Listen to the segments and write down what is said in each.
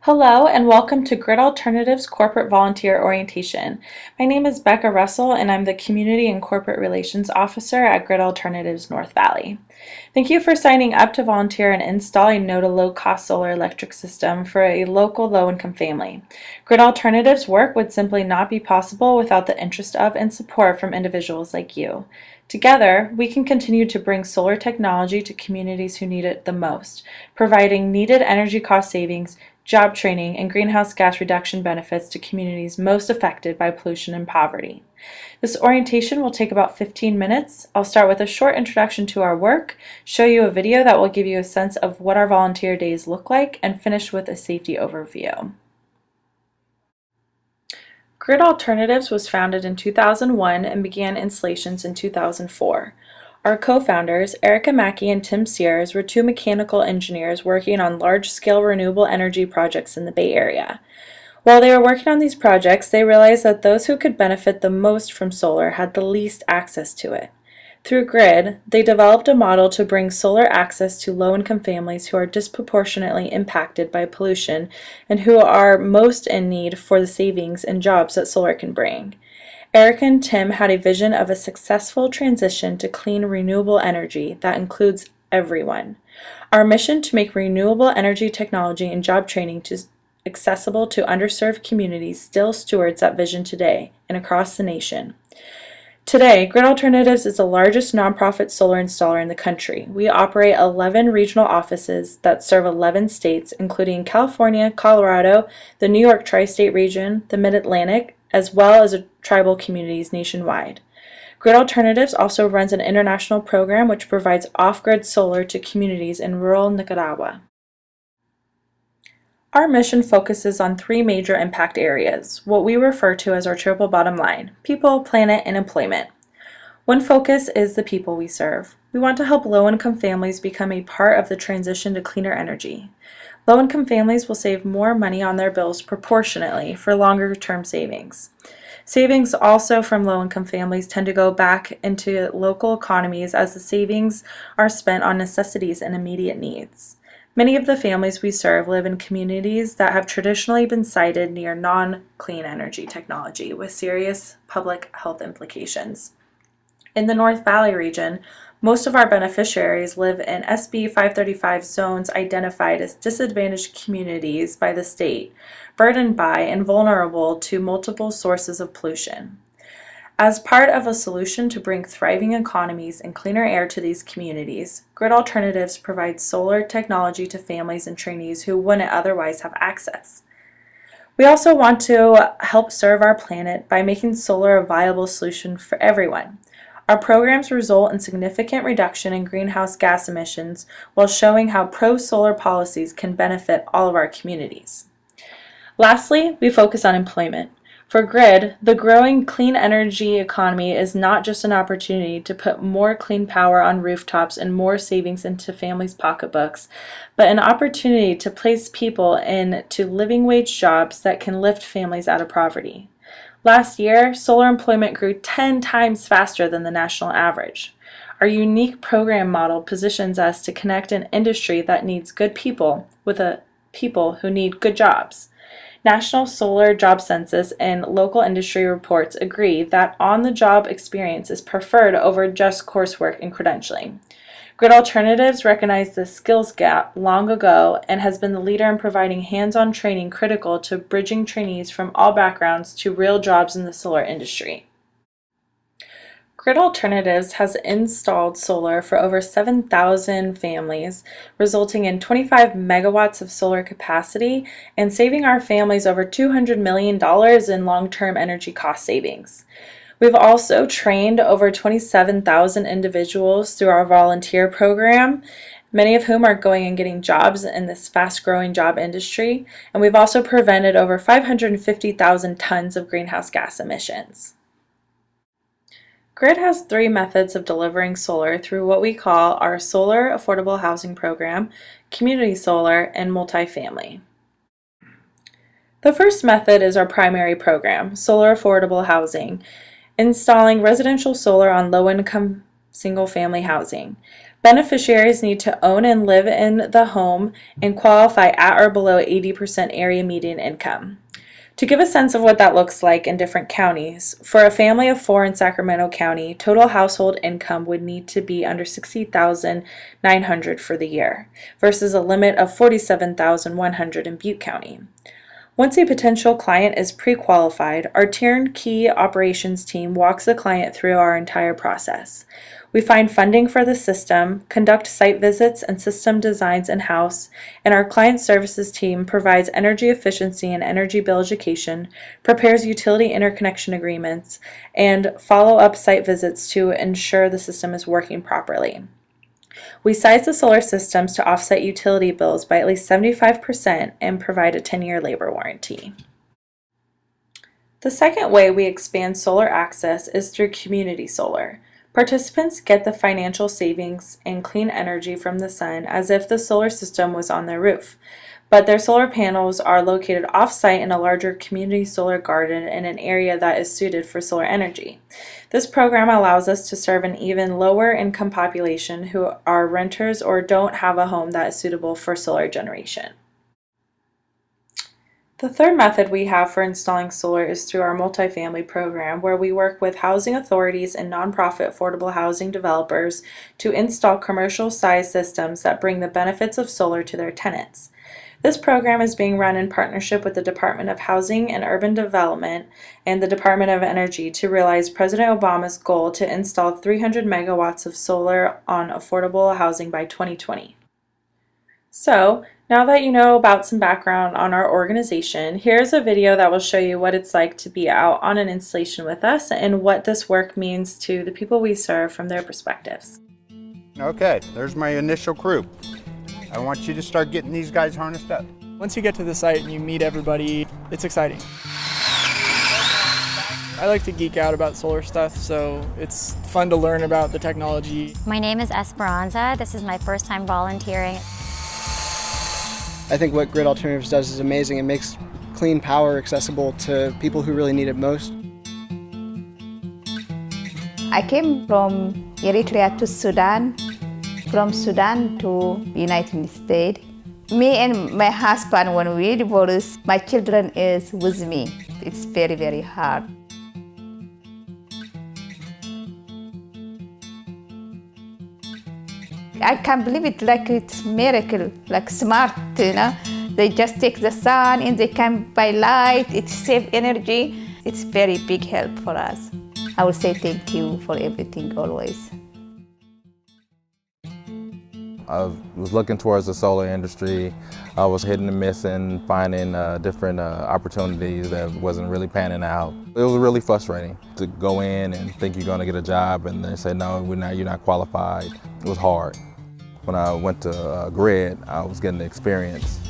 Hello and welcome to Grid Alternatives Corporate Volunteer Orientation. My name is Becca Russell and I'm the Community and Corporate Relations Officer at Grid Alternatives North Valley. Thank you for signing up to volunteer and install a NODA low-cost solar electric system for a local low-income family. Grid Alternatives work would simply not be possible without the interest of and support from individuals like you. Together, we can continue to bring solar technology to communities who need it the most, providing needed energy cost savings, job training, and greenhouse gas reduction benefits to communities most affected by pollution and poverty. This orientation will take about 15 minutes. I'll start with a short introduction to our work, show you a video that will give you a sense of what our volunteer days look like, and finish with a safety overview. Grid Alternatives was founded in 2001 and began installations in 2004. Our co-founders, Erica Mackey and Tim Sears, were two mechanical engineers working on large-scale renewable energy projects in the Bay Area. While they were working on these projects, they realized that those who could benefit the most from solar had the least access to it. Through GRID, they developed a model to bring solar access to low-income families who are disproportionately impacted by pollution and who are most in need for the savings and jobs that solar can bring. Eric and Tim had a vision of a successful transition to clean renewable energy that includes everyone. Our mission to make renewable energy technology and job training accessible to underserved communities still stewards that vision today and across the nation. Today, Grid Alternatives is the largest nonprofit solar installer in the country. We operate 11 regional offices that serve 11 states, including California, Colorado, the New York Tri-State region, the Mid-Atlantic, as well as tribal communities nationwide. Grid Alternatives also runs an international program which provides off-grid solar to communities in rural Nicaragua. Our mission focuses on three major impact areas, what we refer to as our triple bottom line: people, planet, and employment. One focus is the people we serve. We want to help low-income families become a part of the transition to cleaner energy. Low-income families will save more money on their bills proportionately for longer-term savings. Savings also from low-income families tend to go back into local economies as the savings are spent on necessities and immediate needs. Many of the families we serve live in communities that have traditionally been sited near non-clean energy technology with serious public health implications. In the North Valley region, most of our beneficiaries live in SB 535 zones identified as disadvantaged communities by the state, burdened by and vulnerable to multiple sources of pollution. As part of a solution to bring thriving economies and cleaner air to these communities, Grid Alternatives provides solar technology to families and trainees who wouldn't otherwise have access. We also want to help serve our planet by making solar a viable solution for everyone. Our programs result in significant reduction in greenhouse gas emissions while showing how pro-solar policies can benefit all of our communities. Lastly, we focus on employment. For GRID, the growing clean energy economy is not just an opportunity to put more clean power on rooftops and more savings into families' pocketbooks, but an opportunity to place people into living wage jobs that can lift families out of poverty. Last year, solar employment grew 10 times faster than the national average. Our unique program model positions us to connect an industry that needs good people with people who need good jobs. National Solar Job Census and local industry reports agree that on-the-job experience is preferred over just coursework and credentialing. Grid Alternatives recognized this skills gap long ago and has been the leader in providing hands-on training critical to bridging trainees from all backgrounds to real jobs in the solar industry. Grid Alternatives has installed solar for over 7,000 families, resulting in 25 megawatts of solar capacity and saving our families over $200 million in long-term energy cost savings. We've also trained over 27,000 individuals through our volunteer program, many of whom are going and getting jobs in this fast-growing job industry, and we've also prevented over 550,000 tons of greenhouse gas emissions. GRID has three methods of delivering solar through what we call our Solar Affordable Housing Program, Community Solar, and Multifamily. The first method is our primary program, Solar Affordable Housing, installing residential solar on low-income single-family housing. Beneficiaries need to own and live in the home and qualify at or below 80% area median income. To give a sense of what that looks like in different counties, for a family of 4 in Sacramento County, total household income would need to be under $60,900 for the year, versus a limit of $47,100 in Butte County. Once a potential client is pre-qualified, our turnkey operations team walks the client through our entire process. We find funding for the system, conduct site visits and system designs in-house, and our client services team provides energy efficiency and energy bill education, prepares utility interconnection agreements, and follow-up site visits to ensure the system is working properly. We size the solar systems to offset utility bills by at least 75% and provide a 10-year labor warranty. The second way we expand solar access is through community solar. Participants get the financial savings and clean energy from the sun as if the solar system was on their roof, but their solar panels are located off-site in a larger community solar garden in an area that is suited for solar energy. This program allows us to serve an even lower income population who are renters or don't have a home that is suitable for solar generation. The third method we have for installing solar is through our multifamily program, where we work with housing authorities and nonprofit affordable housing developers to install commercial-sized systems that bring the benefits of solar to their tenants. This program is being run in partnership with the Department of Housing and Urban Development and the Department of Energy to realize President Obama's goal to install 300 megawatts of solar on affordable housing by 2020. So, now that you know about some background on our organization, here's a video that will show you what it's like to be out on an installation with us and what this work means to the people we serve from their perspectives. Okay, there's my initial crew. I want you to start getting these guys harnessed up. Once you get to the site and you meet everybody, it's exciting. I like to geek out about solar stuff, so it's fun to learn about the technology. My name is Esperanza. This is my first time volunteering. I think what Grid Alternatives does is amazing. It makes clean power accessible to people who really need it most. I came from Eritrea to Sudan, from Sudan to United States. Me and my husband, when we divorced, my children is with me. It's very, very hard. I can't believe it, like it's miracle, like smart, you know. They just take the sun and they can buy light, it saves energy. It's very big help for us. I will say thank you for everything always. I was looking towards the solar industry. I was hitting and missing, finding different opportunities that wasn't really panning out. It was really frustrating to go in and think you're going to get a job and they say, no, you're not qualified. It was hard. When I went to Grid, I was getting the experience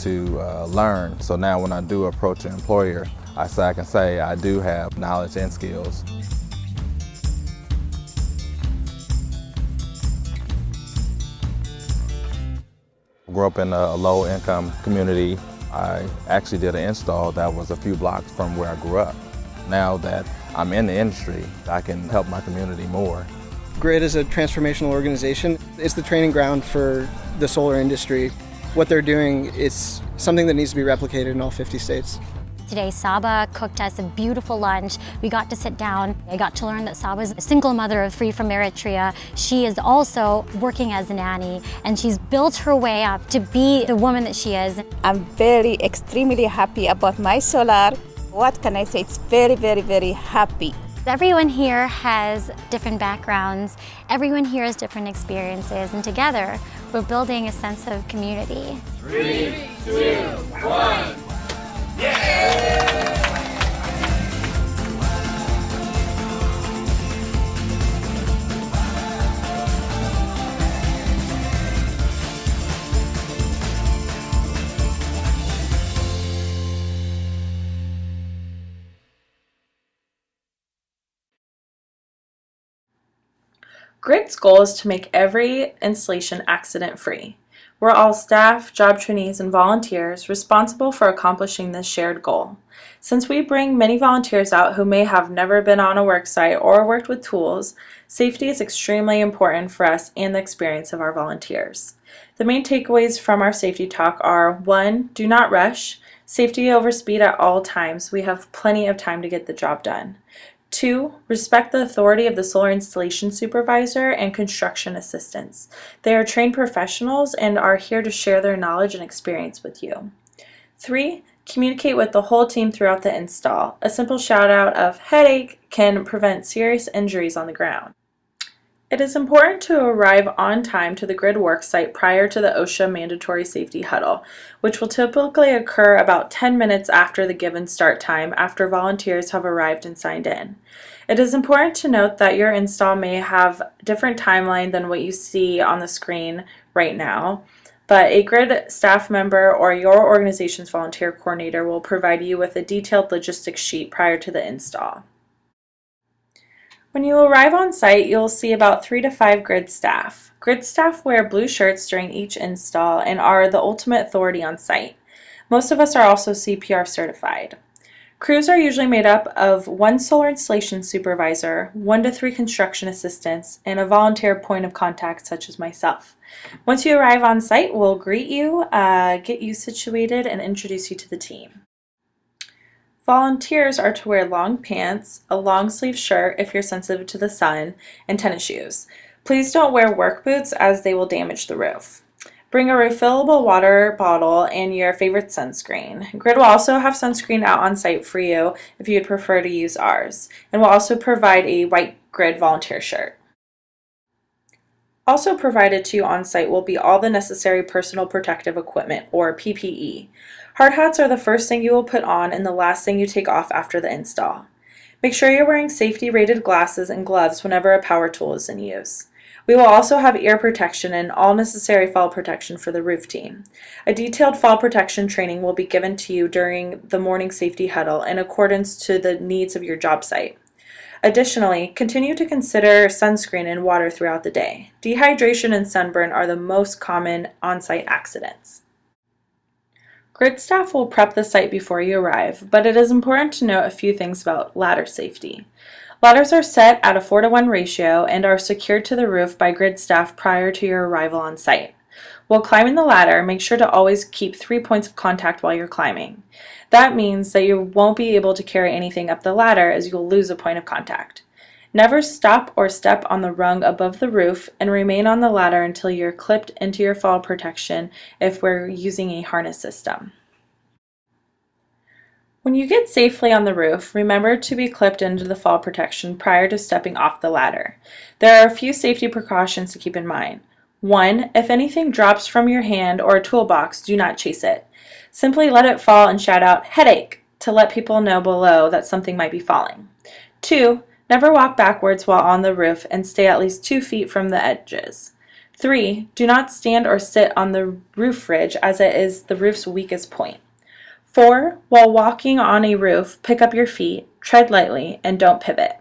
to learn. So now when I do approach an employer, I can say I do have knowledge and skills. I grew up in a low-income community. I actually did an install that was a few blocks from where I grew up. Now that I'm in the industry, I can help my community more. Grid is a transformational organization. It's the training ground for the solar industry. What they're doing is something that needs to be replicated in all 50 states. Today, Saba cooked us a beautiful lunch. We got to sit down. I got to learn that Saba is a single mother of 3 from Eritrea. She is also working as a nanny, and she's built her way up to be the woman that she is. I'm extremely happy about my solar. What can I say? It's very, very, very happy. Everyone here has different backgrounds. Everyone here has different experiences, and together, we're building a sense of community. 3, 2, 1. Yeah! Grid's goal is to make every installation accident-free. We're all staff, job trainees, and volunteers responsible for accomplishing this shared goal. Since we bring many volunteers out who may have never been on a work site or worked with tools, safety is extremely important for us and the experience of our volunteers. The main takeaways from our safety talk are: 1. Do not rush. Safety over speed at all times. We have plenty of time to get the job done. 2. Respect the authority of the solar installation supervisor and construction assistants. They are trained professionals and are here to share their knowledge and experience with you. 3. Communicate with the whole team throughout the install. A simple shout out of "headache" can prevent serious injuries on the ground. It is important to arrive on time to the grid work site prior to the OSHA mandatory safety huddle, which will typically occur about 10 minutes after the given start time after volunteers have arrived and signed in. It is important to note that your install may have a different timeline than what you see on the screen right now, but a grid staff member or your organization's volunteer coordinator will provide you with a detailed logistics sheet prior to the install. When you arrive on site, you'll see about 3 to 5 grid staff. Grid staff wear blue shirts during each install and are the ultimate authority on site. Most of us are also CPR certified. Crews are usually made up of 1 solar installation supervisor, 1 to 3 construction assistants, and a volunteer point of contact such as myself. Once you arrive on site, we'll greet you, get you situated, and introduce you to the team. Volunteers are to wear long pants, a long sleeve shirt if you're sensitive to the sun, and tennis shoes. Please don't wear work boots as they will damage the roof. Bring a refillable water bottle and your favorite sunscreen. Grid will also have sunscreen out on site for you if you'd prefer to use ours, and we'll also provide a white Grid volunteer shirt. Also provided to you on site will be all the necessary personal protective equipment, or PPE. Hard hats are the first thing you will put on and the last thing you take off after the install. Make sure you're wearing safety-rated glasses and gloves whenever a power tool is in use. We will also have ear protection and all necessary fall protection for the roof team. A detailed fall protection training will be given to you during the morning safety huddle in accordance to the needs of your job site. Additionally, continue to consider sunscreen and water throughout the day. Dehydration and sunburn are the most common on-site accidents. Grid staff will prep the site before you arrive, but it is important to note a few things about ladder safety. Ladders are set at a 4-to-1 ratio and are secured to the roof by grid staff prior to your arrival on site. While climbing the ladder, make sure to always keep 3 points of contact while you're climbing. That means that you won't be able to carry anything up the ladder as you'll lose a point of contact. Never stop or step on the rung above the roof and remain on the ladder until you're clipped into your fall protection if we're using a harness system. When you get safely on the roof, remember to be clipped into the fall protection prior to stepping off the ladder. There are a few safety precautions to keep in mind. 1. If anything drops from your hand or a toolbox, do not chase it. Simply let it fall and shout out "headache" to let people know below that something might be falling. 2. Never walk backwards while on the roof and stay at least 2 feet from the edges. 3. Do not stand or sit on the roof ridge as it is the roof's weakest point. 4. While walking on a roof, pick up your feet, tread lightly, and don't pivot.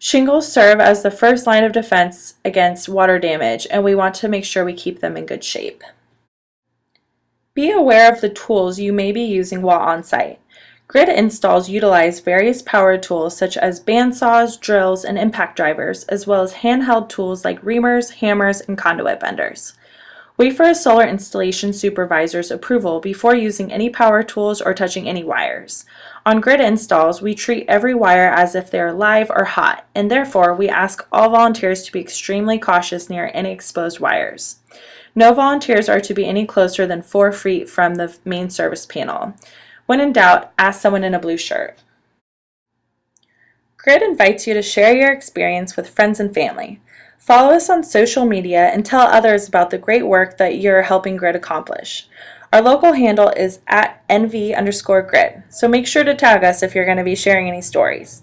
Shingles serve as the first line of defense against water damage, and we want to make sure we keep them in good shape. Be aware of the tools you may be using while on site. Grid installs utilize various power tools such as bandsaws, drills, and impact drivers, as well as handheld tools like reamers, hammers, and conduit benders. Wait for a solar installation supervisor's approval before using any power tools or touching any wires. On grid installs, we treat every wire as if they are live or hot, and therefore we ask all volunteers to be extremely cautious near any exposed wires. No volunteers are to be any closer than 4 feet from the main service panel. When in doubt, ask someone in a blue shirt. Grid invites you to share your experience with friends and family. Follow us on social media and tell others about the great work that you're helping Grid accomplish. Our local handle is @NV_Grid, so make sure to tag us if you're going to be sharing any stories.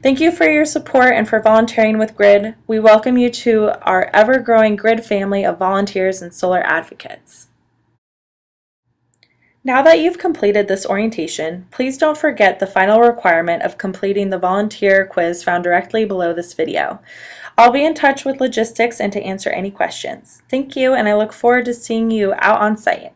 Thank you for your support and for volunteering with Grid. We welcome you to our ever-growing Grid family of volunteers and solar advocates. Now that you've completed this orientation, please don't forget the final requirement of completing the volunteer quiz found directly below this video. I'll be in touch with logistics and to answer any questions. Thank you, and I look forward to seeing you out on site.